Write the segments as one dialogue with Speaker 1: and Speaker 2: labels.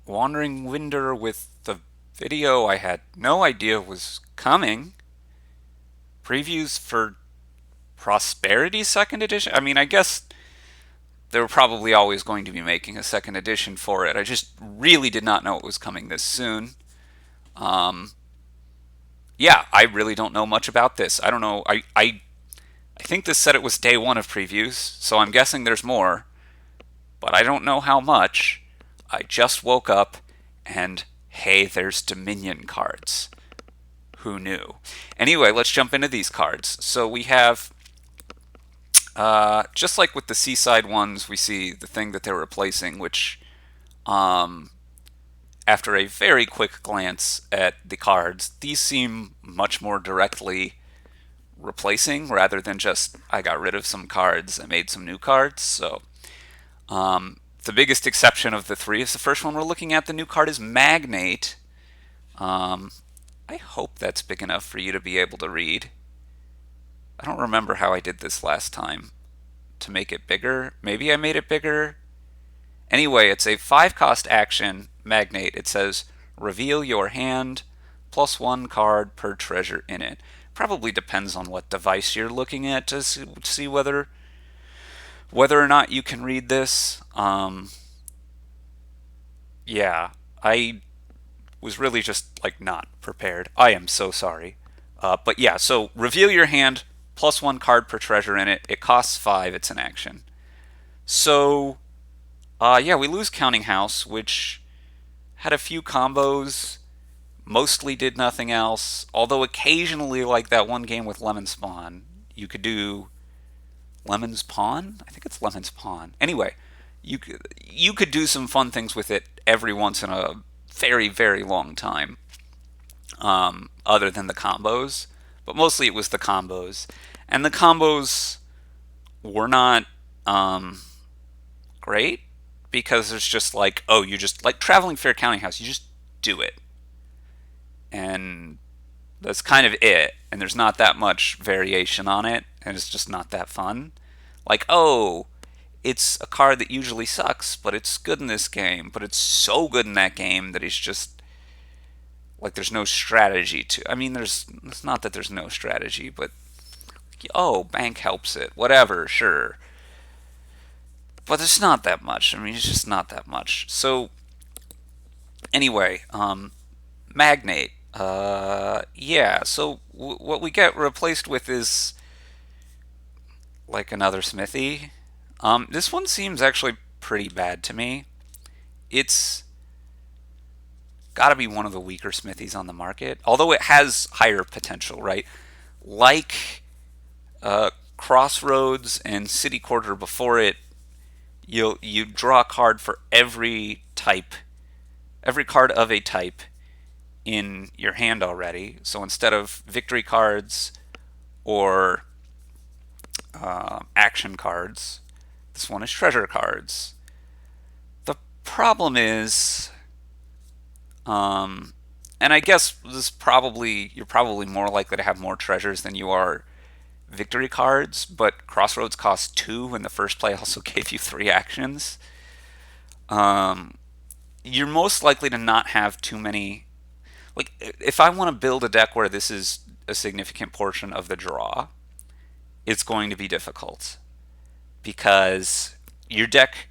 Speaker 1: Wandering Winder with the video I had no idea was coming. Previews for Prosperity second edition? I mean, I guess they were probably always going to be making a second edition for it. I just really did not know it was coming this soon. Um, yeah, I really don't know much about this. I don't know. I think this said it was day one of previews, so I'm guessing there's more, but I don't know how much. I just woke up and hey, there's Dominion cards. Who knew? Anyway, let's jump into these cards. So we have, just like with the Seaside ones, we see the thing that they're replacing, which, um, after a very quick glance at the cards, these seem much more directly replacing rather than just I got rid of some cards, I made some new cards. So the biggest exception of the three is the first one we're looking at. The new card is Magnate. Um, I hope that's big enough for you to be able to read. I don't remember how I did this last time to make it bigger. Maybe I made it bigger. Anyway, it's a 5 cost action, Magnate. It says reveal your hand plus 1 card per treasure in it. Probably depends on what device you're looking at to see whether or not you can read this. Yeah, I was really just like not prepared. I am so sorry. But yeah, so reveal your hand plus 1 card per treasure in it. It costs 5. It's an action. So yeah, we lose Counting House, which had a few combos. Mostly did nothing else. Although occasionally, like that one game with Lemon Spawn, you could do Lemon's Pawn. I think it's Lemon's Pawn. Anyway, you could do some fun things with it every once in a very long time. Other than the combos, but mostly it was the combos, and the combos were not great because there's just like, oh, you just like Traveling Fair Counting House, you just do it, and that's kind of it. And there's not that much variation on it, and it's just not that fun. Like, oh, it's a card that usually sucks, but it's good in this game. But it's so good in that game that it's just like there's no strategy to. I mean, there's it's not that there's no strategy, but oh, bank helps it, whatever, sure. But it's not that much. I mean, it's just not that much. So anyway, Magnate. Yeah. So what we get replaced with is like another Smithy. This one seems actually pretty bad to me. It's got to be one of the weaker Smithies on the market, although it has higher potential, right? Like Crossroads and City Quarter before it, you draw a card for every card of a type in your hand already. So instead of victory cards or action cards, this one is treasure cards. The problem is, and I guess this probably you're probably more likely to have more treasures than you are victory cards, but Crossroads cost 2 and the first play also gave you 3 actions. Um, you're most likely to not have too many. Like, if I want to build a deck where this is a significant portion of the draw, it's going to be difficult because your deck,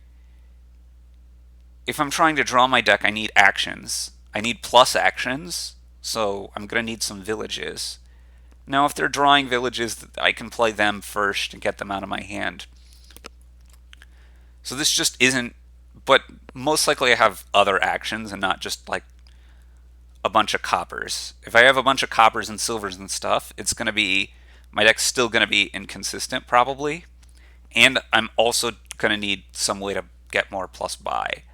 Speaker 1: if I'm trying to draw my deck, I need actions. I need plus actions, so I'm going to need some villages. Now, if they're drawing villages, I can play them first and get them out of my hand. So this just isn't, but most likely I have other actions and not just like a bunch of coppers. If I have a bunch of coppers and silvers and stuff, it's going to be, my deck's still going to be inconsistent probably. And I'm also going to need some way to get more plus buy.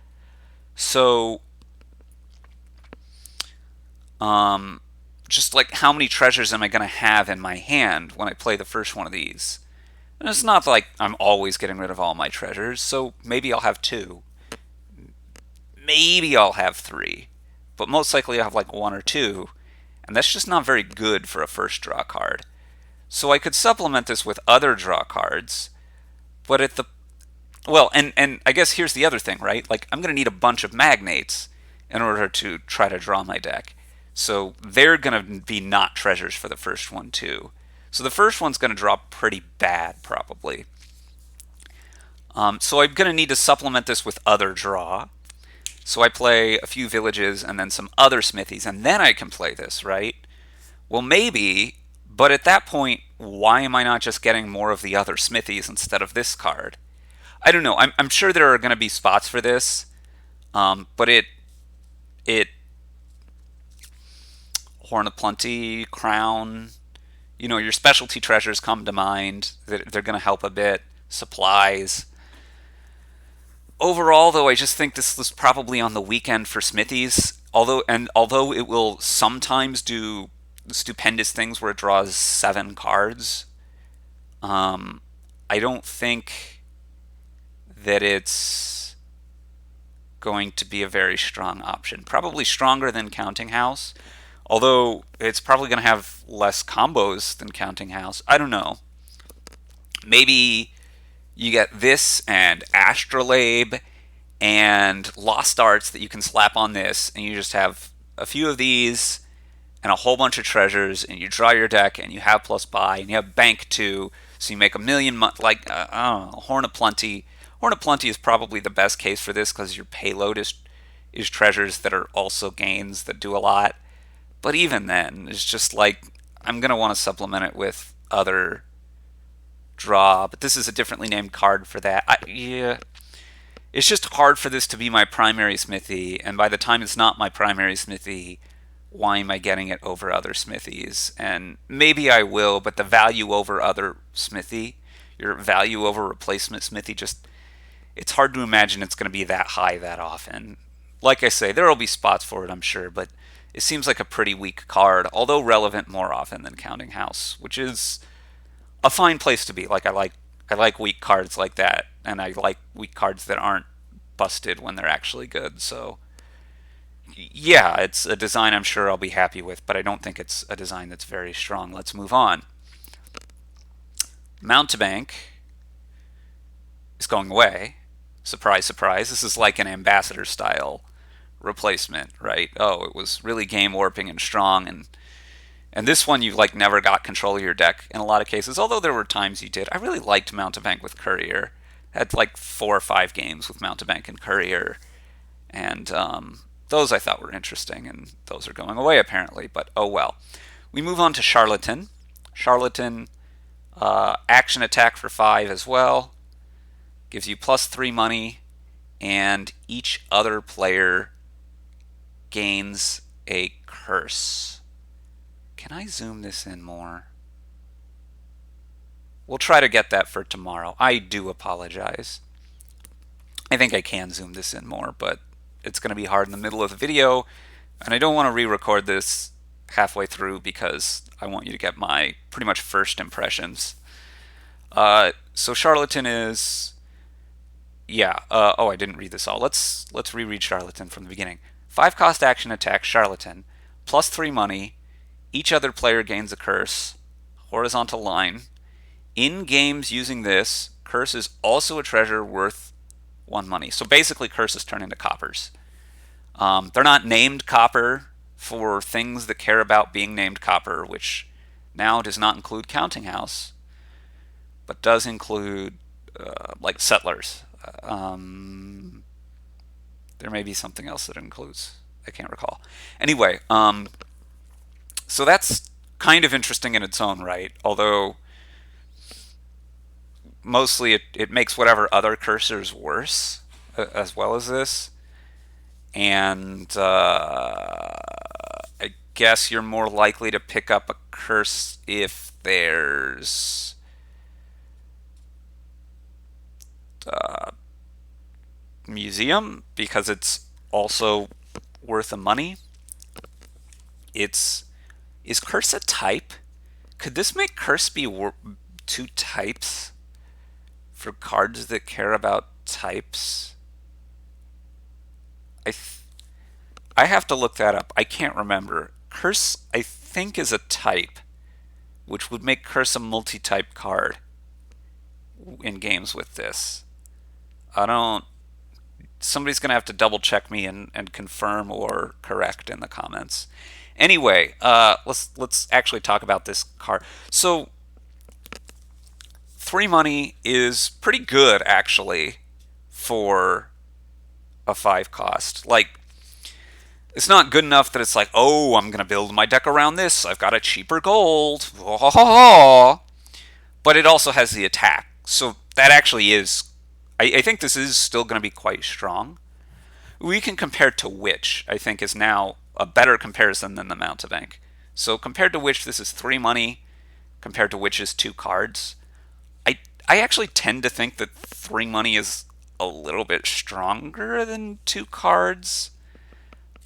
Speaker 1: So, um, just like how many treasures am I going to have in my hand when I play the first one of these? And it's not like I'm always getting rid of all my treasures, so maybe I'll have 2. Maybe I'll have 3. But most likely I'll have like 1 or 2. And that's just not very good for a first draw card. So I could supplement this with other draw cards, but at the well, and I guess here's the other thing, right? Like I'm going to need a bunch of magnates, in order to try to draw my deck. So they're going to be not treasures for the first one too. So the first one's going to draw pretty bad probably. So I'm going to need to supplement this with other draw. So I play a few villages and then some other smithies, and then I can play this, right? Well, maybe, but at that point, why am I not just getting more of the other smithies instead of this card? I don't know. I'm sure there are going to be spots for this, but it Horn of Plenty, Crown, your specialty treasures come to mind. They're going to help a bit. Supplies. Overall, though, I just think this was probably on the weekend for smithies. Although it will sometimes do stupendous things where it draws 7 cards, I don't think that it's going to be a very strong option. Probably stronger than Counting House, although it's probably going to have less combos than Counting House. I don't know. Maybe you get this and Astrolabe and Lost Arts that you can slap on this, and you just have a few of these and a whole bunch of treasures, and you draw your deck, and you have plus buy, and you have bank too, so you make a million. I don't know, Horn of Plenty. Horn of Plenty is probably the best case for this because your payload is treasures that are also gains that do a lot. But even then, it's just like I'm gonna want to supplement it with other draw. But this is a differently named card for that. Yeah, it's just hard for this to be my primary smithy, and by the time it's not my primary smithy, why am I getting it over other smithies? And maybe I will, but the value over other smithy, your value over replacement smithy, just it's hard to imagine it's going to be that high that often. Like I say, there will be spots for it, I'm sure, but it seems like a pretty weak card, although relevant more often than Counting House, which is a fine place to be. I like weak cards like that, and I like weak cards that aren't busted when they're actually good. So yeah, it's a design I'm sure I'll be happy with, but I don't think it's a design that's very strong. Let's move on. Mountebank is going away. Surprise, surprise. This is like an ambassador style replacement, right? Oh, it was really game warping and strong, and this one you like never got control of your deck in a lot of cases. Although there were times you did. I really liked Mountebank with Courier. I had like 4 or 5 games with Mountebank and Courier, and those I thought were interesting, and those are going away apparently. But oh well. We move on to Charlatan. Charlatan, action attack for 5 as well. Gives you +3 money, and each other player gains a curse. Can I zoom this in more? We'll try to get that for tomorrow. I do apologize. I think I can zoom this in more, but it's going to be hard in the middle of the video, and I don't want to re-record this halfway through because I want you to get my pretty much first impressions. So Charlatan is, yeah. Oh, I didn't read this all. Let's reread Charlatan from the beginning. 5-cost action attack Charlatan, +3 money. Each other player gains a curse. Horizontal line. In games using this, curse is also a treasure worth 1 money. So basically, curses turn into coppers. They're not named copper for things that care about being named copper, which now does not include Counting House, but does include like settlers. There may be something else that it includes. I can't recall. Anyway, so that's kind of interesting in its own right, although mostly it makes whatever other cursors worse as well as this. And I guess you're more likely to pick up a curse if there's museum, because it's also worth a money. Is curse a type? Could this make curse be 2 types for cards that care about types? I have to look that up. I can't remember. Curse, I think, is a type, which would make curse a multi-type card in games with this. I don't somebody's gonna have to double check me and confirm or correct in the comments. Anyway, let's actually talk about this card. So 3 money is pretty good actually for a 5 cost. Like, it's not good enough that it's like, oh, I'm gonna build my deck around this. I've got a cheaper gold. But it also has the attack. So that actually is, I think this is still going to be quite strong. We can compare to Witch, I think is now a better comparison than the Mountebank. So compared to Witch, this is 3 money. Compared to Witch is 2 cards. I actually tend to think that 3 money is a little bit stronger than 2 cards.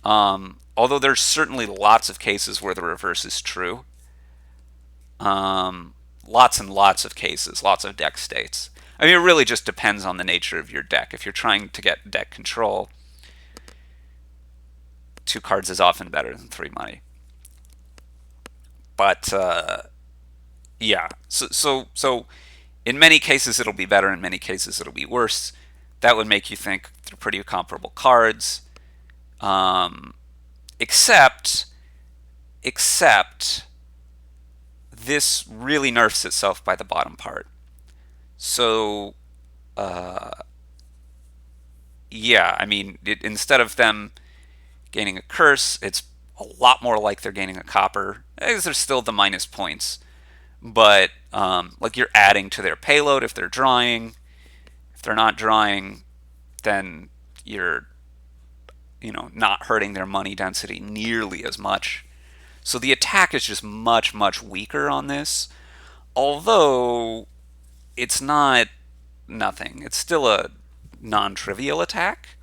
Speaker 1: Although there's certainly lots of cases where the reverse is true. Lots and lots of cases, lots of deck states. I mean, it really just depends on the nature of your deck. If you're trying to get deck control, 2 cards is often better than 3 money. But yeah, so in many cases it'll be better. In many cases it'll be worse. That would make you think they're pretty comparable cards. Except this really nerfs itself by the bottom part. So, yeah, I mean, instead of them gaining a curse, it's a lot more like they're gaining a copper. There's still the minus points, but like you're adding to their payload if they're drawing. If they're not drawing, then you're not hurting their money density nearly as much. So the attack is just much, much weaker on this. Although it's not nothing. It's still a non-trivial attack.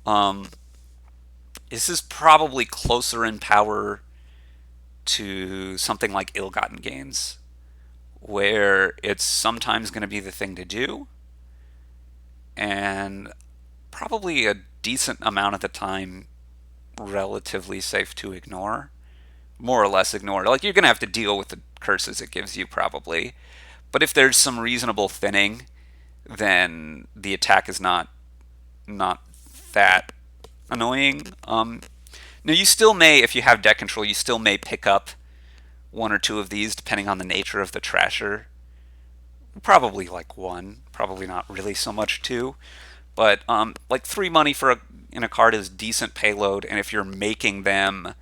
Speaker 1: This is probably closer in power to something like Ill-Gotten Gains, where it's sometimes going to be the thing to do, and probably a decent amount of the time relatively safe to ignore. More or less ignore. Like, you're going to have to deal with the curses it gives you probably. But if there's some reasonable thinning, then the attack is not that annoying. Now, you still may, if you have deck control, you still may pick up 1 or 2 of these depending on the nature of the Trasher. Probably like 1, probably not really so much 2. But like 3 money in a card is decent payload, and if you're making them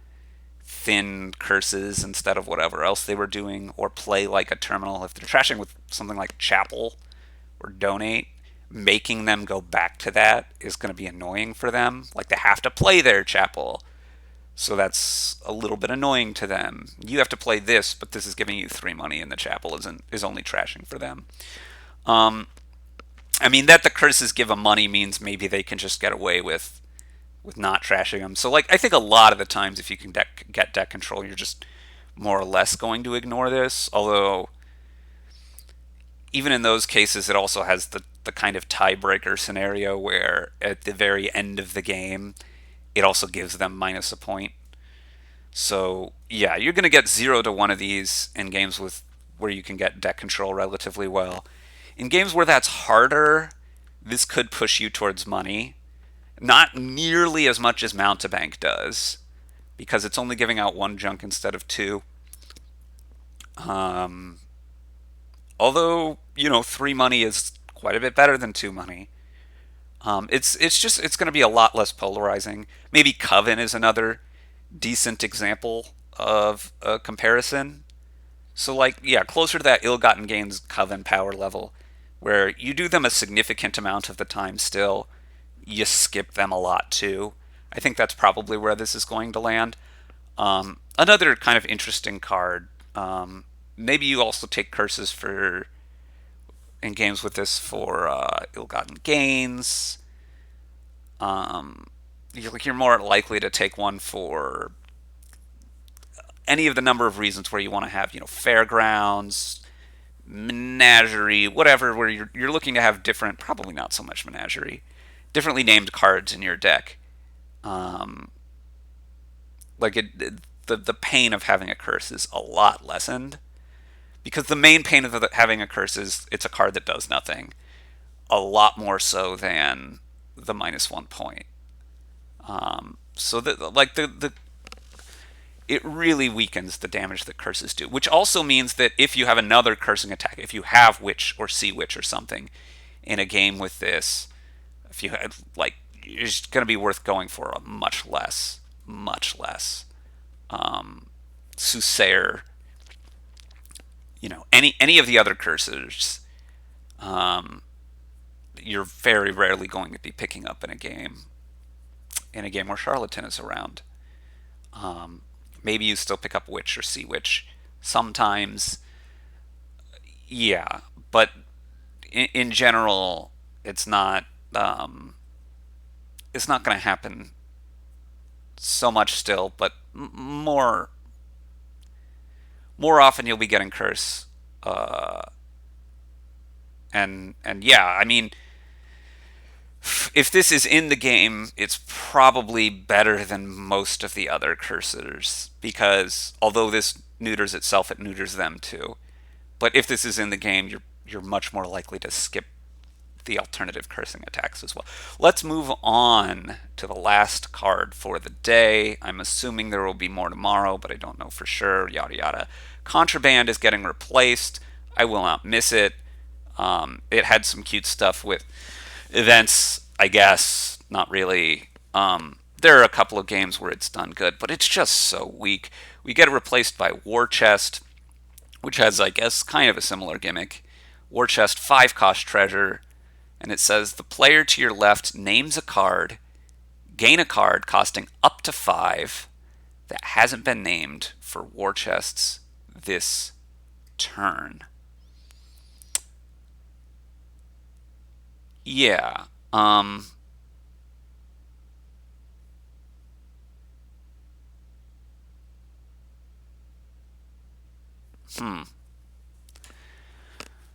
Speaker 1: thin curses instead of whatever else they were doing, or play like a terminal, if they're trashing with something like Chapel or Donate, making them go back to that is going to be annoying for them. Like, they have to play their Chapel, so that's a little bit annoying to them. You have to play this, but this is giving you 3 money, and the Chapel is only trashing for them. I mean, that the curses give them money means maybe they can just get away with not trashing them. So, like, I think a lot of the times if you can get deck control, you're just more or less going to ignore this. Although, even in those cases, it also has the kind of tiebreaker scenario where at the very end of the game, it also gives them minus a point. So, yeah, you're going to get 0 to 1 of these in games where you can get deck control relatively well. In games where that's harder, this could push you towards money. Not nearly as much as Mountebank does, because it's only giving out 1 junk instead of 2. Although, 3 money is quite a bit better than 2 money. It's going to be a lot less polarizing. Maybe Coven is another decent example of a comparison. So, like, yeah, closer to that Ill-Gotten Gains Coven power level, where you do them a significant amount of the time still. You skip them a lot too. I think that's probably where this is going to land. Another kind of interesting card. Maybe you also take curses in games with this for Ill-Gotten Gains. You're more likely to take one for any of the number of reasons where you want to have, Fairgrounds, Menagerie, whatever, where you're looking to have different, probably not so much Menagerie, differently named cards in your deck. The pain of having a curse is a lot lessened, because the main pain of having a curse is it's a card that does nothing. A lot more so than the -1 point. So that like the it really weakens the damage that curses do, which also means that if you have another cursing attack, if you have Witch or Sea Witch or something in a game with this, if you had like, it's going to be worth going for a much less Soothsayer. Any of the other cursors, you're very rarely going to be picking up in a game where Charlatan is around. Maybe you still pick up Witch or Sea Witch sometimes, yeah, but in general, it's not going to happen so much still. But more often you'll be getting curse, and yeah, I mean, if this is in the game, it's probably better than most of the other cursors, because although this neuters itself, it neuters them too. But if this is in the game, you're much more likely to skip the alternative cursing attacks as well. Let's move on to the last card for the day. I'm assuming there will be more tomorrow, but I don't know for sure. Yada yada. Contraband is getting replaced. I will not miss it. It had some cute stuff with events, I guess. Not really. There are a couple of games where it's done good, but it's just so weak. We get it replaced by War Chest, which has, I guess, kind of a similar gimmick. War Chest, 5-cost treasure, and it says the player to your left names a card, gain a card costing up to 5 that hasn't been named for War Chests this turn. Yeah.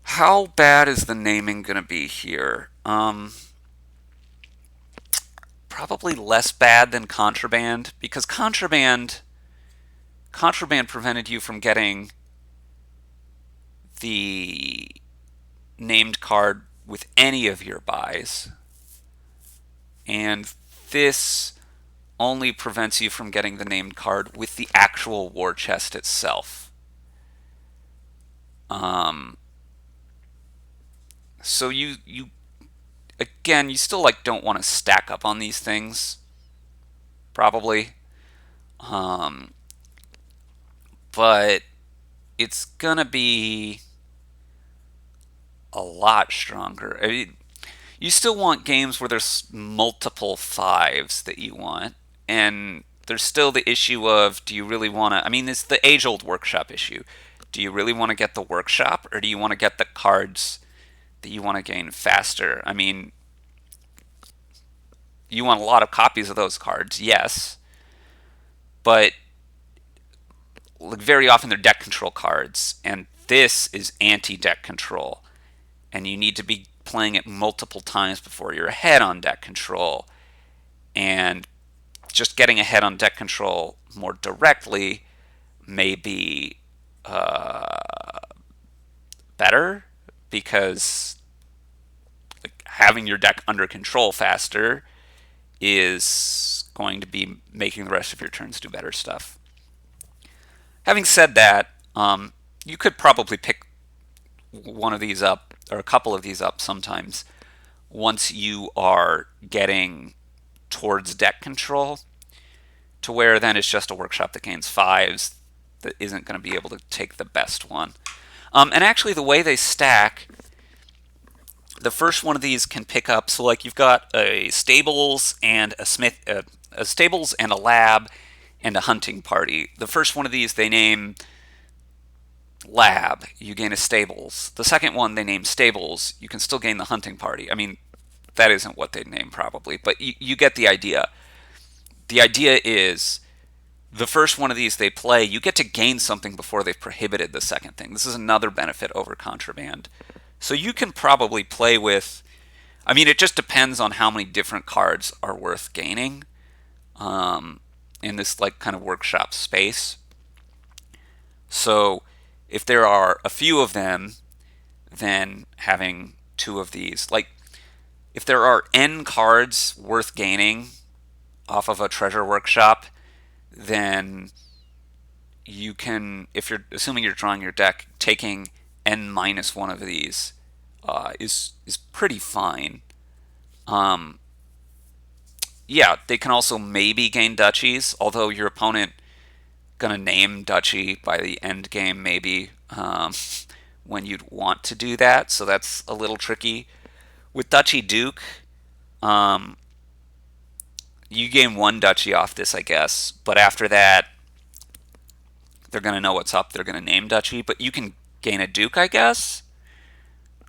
Speaker 1: How bad is the naming going to be here? Probably less bad than Contraband, because Contraband prevented you from getting the named card with any of your buys, and this only prevents you from getting the named card with the actual War Chest itself. So you again, you still like don't want to stack up on these things, probably. But it's gonna be a lot stronger. I mean, you still want games where there's multiple 5s that you want, and there's still the issue of, do you really want to? I mean, it's the age-old workshop issue. Do you really want to get the workshop, or do you want to get the cards that you want to gain faster? I mean, you want a lot of copies of those cards, yes, but like, very often they're deck control cards, and this is anti-deck control, and you need to be playing it multiple times before you're ahead on deck control, and just getting ahead on deck control more directly may be better, because having your deck under control faster is going to be making the rest of your turns do better stuff. Having said that, you could probably pick one of these up, or a couple of these up sometimes, once you are getting towards deck control, to where then it's just a workshop that gains 5s that isn't going to be able to take the best one. And actually, the way they stack, the first one of these can pick up, so like you've got a stables and a stables and a lab and a hunting party. The first one of these they name lab, you gain a stables. The second one they name stables, you can still gain the hunting party. I mean, that isn't what they'd name probably, but you get the idea. The idea is, the first one of these they play, you get to gain something before they've prohibited the second thing. This is another benefit over Contraband. So you can probably play with, I mean, it just depends on how many different cards are worth gaining in this like kind of workshop space. So if there are a few of them, then having 2 of these, like if there are N cards worth gaining off of a treasure workshop, then you can, if you're assuming you're drawing your deck, taking N minus one of these is pretty fine. Um, yeah, they can also maybe gain duchies, although your opponent gonna name duchy by the end game maybe when you'd want to do that, so that's a little tricky. With Duchy Duke, um, you gain one duchy off this, I guess, but after that, they're gonna know what's up. They're gonna name duchy, but you can gain a duke, I guess,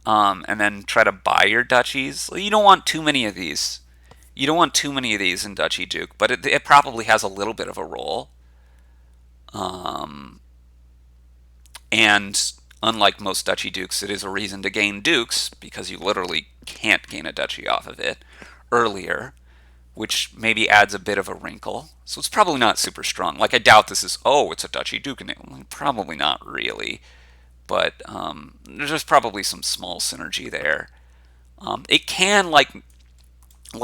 Speaker 1: and then try to buy your duchies. You don't want too many of these. You don't want too many of these in Duchy Duke, but it probably has a little bit of a role. Um, and unlike most Duchy Dukes, it is a reason to gain dukes because you literally can't gain a duchy off of it earlier, which maybe adds a bit of a wrinkle. So it's probably not super strong. Like, I doubt this is, oh, it's a Duchy Duke, and probably not really. But there's probably some small synergy there. It can, like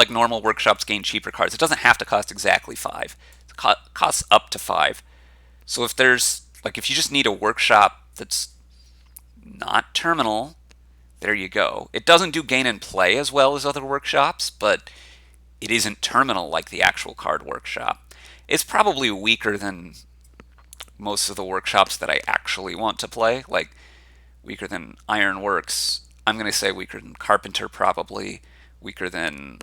Speaker 1: normal workshops, gain cheaper cards. It doesn't have to cost exactly 5. It costs up to 5. So if there's, like, if you just need a workshop that's not terminal, there you go. It doesn't do gain and play as well as other workshops, but it isn't terminal like the actual card workshop. It's probably weaker than most of the workshops that I actually want to play, like weaker than Ironworks. I'm going to say weaker than Carpenter, probably. Weaker than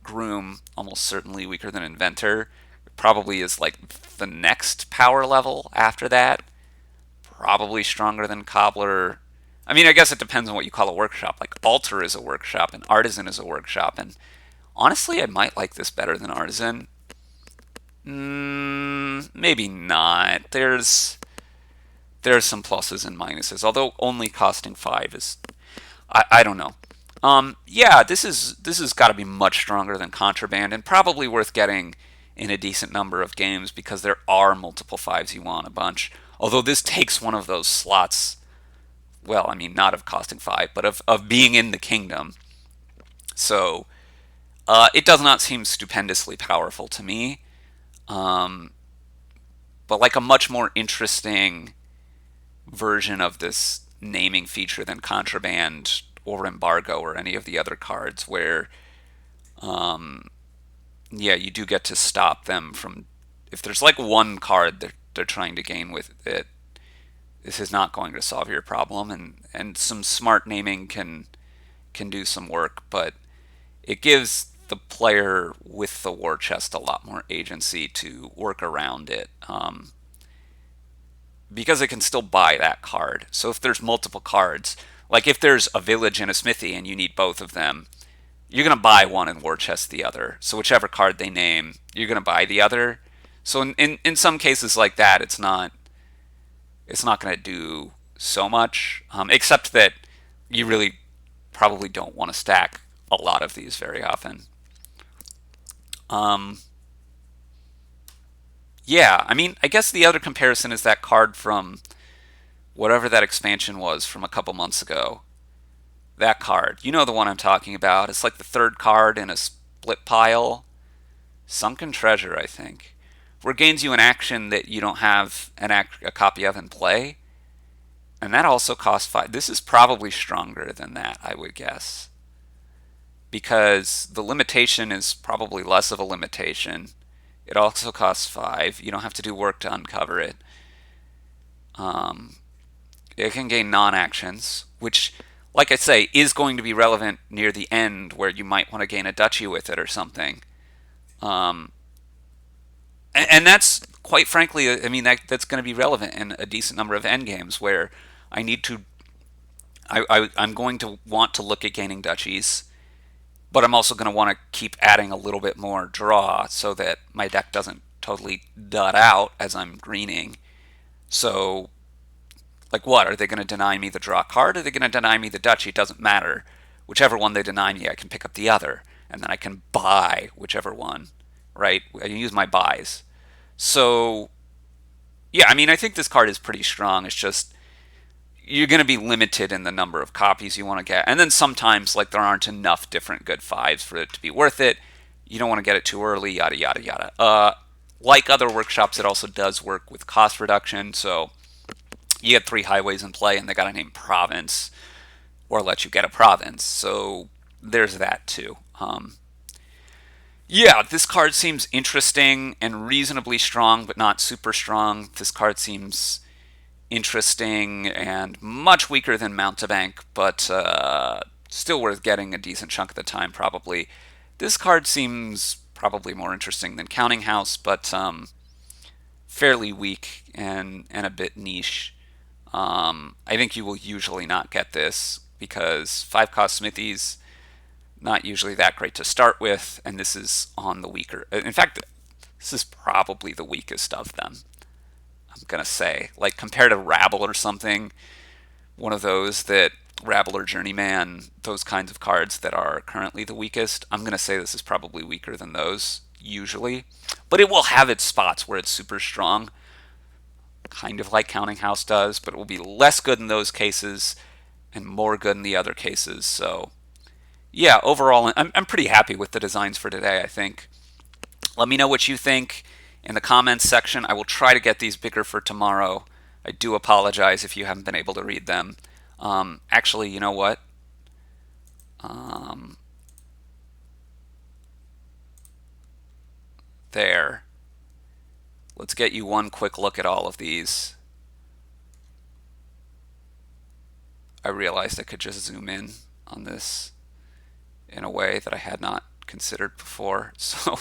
Speaker 1: Groom, almost certainly weaker than Inventor. It probably is like the next power level after that. Probably stronger than Cobbler. I mean, I guess it depends on what you call a workshop. Like Alter is a workshop and Artisan is a workshop. And honestly, I might like this better than Artisan. Maybe not. There's some pluses and minuses, although only costing 5 is, I don't know. Yeah, this has got to be much stronger than Contraband and probably worth getting in a decent number of games because there are multiple 5s you want a bunch. Although this takes one of those slots, well, I mean, not of costing 5, but of being in the kingdom. So it does not seem stupendously powerful to me, um, but like a much more interesting version of this naming feature than Contraband or Embargo or any of the other cards, where, yeah, you do get to stop them from. If there's like one card they're trying to gain with it, this is not going to solve your problem, and some smart naming can do some work, but it gives the player with the war chest a lot more agency to work around it. Because it can still buy that card. So if there's multiple cards, like if there's a village and a smithy and you need both of them, you're going to buy one and war chest the other. So whichever card they name, you're going to buy the other. So in some cases like that, it's not going to do so much, except that you really probably don't want to stack a lot of these very often. Um, yeah, I mean, I guess the other comparison is that card from whatever that expansion was from a couple months ago. That card. You know the one I'm talking about. It's like the third card in a split pile. Sunken Treasure, I think. Where it gains you an action that you don't have a copy of in play. And that also costs 5. This is probably stronger than that, I would guess. Because the limitation is probably less of a limitation. It also costs 5. You don't have to do work to uncover it. Um, it can gain non-actions, which, like I say, is going to be relevant near the end where you might want to gain a duchy with it or something. Um, and that's, quite frankly, I mean, that's going to be relevant in a decent number of endgames where I need to, I'm going to want to look at gaining duchies, but I'm also going to want to keep adding a little bit more draw so that my deck doesn't totally dot out as I'm greening. So, like, what? Are they going to deny me the draw card? Or are they going to deny me the duchy? It doesn't matter. Whichever one they deny me, I can pick up the other. And then I can buy whichever one, right? I can use my buys. So, yeah, I mean, I think this card is pretty strong. It's just, you're going to be limited in the number of copies you want to get. And then sometimes, like, there aren't enough different good fives for it to be worth it. You don't want to get it too early, yada, yada, yada. Like other workshops, it also does work with cost reduction. So you get 3 highways in play, and they got to name province or let you get a province. So there's that too. Yeah, this card seems interesting and reasonably strong, but not super strong. This card seems interesting and much weaker than Mountebank, but still worth getting a decent chunk of the time, probably. This card seems probably more interesting than Counting House, but fairly weak and a bit niche. I think you will usually not get this because 5-cost Smithies, not usually that great to start with, and this is on the weaker. In fact, this is probably the weakest of them. I'm gonna say, like, compared to Rabble or something, one of those that Rabble or Journeyman, those kinds of cards that are currently the weakest. I'm gonna say this is probably weaker than those usually, but it will have its spots where it's super strong, kind of like Counting House does, but it will be less good in those cases and more good in the other cases. So yeah, overall, I'm pretty happy with the designs for today, I think. Let me know what you think in the comments section. I will try to get these bigger for tomorrow. I do apologize if you haven't been able to read them. Actually, you know what? There. Let's get you one quick look at all of these. I realized I could just zoom in on this in a way that I had not considered before. So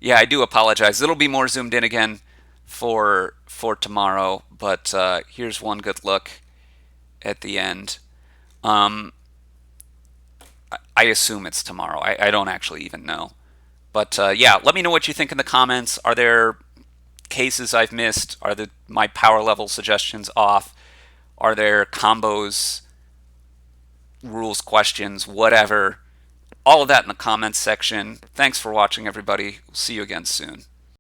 Speaker 1: yeah, I do apologize. It'll be more zoomed in again for tomorrow, but here's one good look at the end. I assume it's tomorrow. I don't actually even know. But yeah, let me know what you think in the comments. Are there cases I've missed? Are my power level suggestions off? Are there combos, rules, questions, whatever? All of that in the comments section. Thanks for watching, everybody. We'll see you again soon.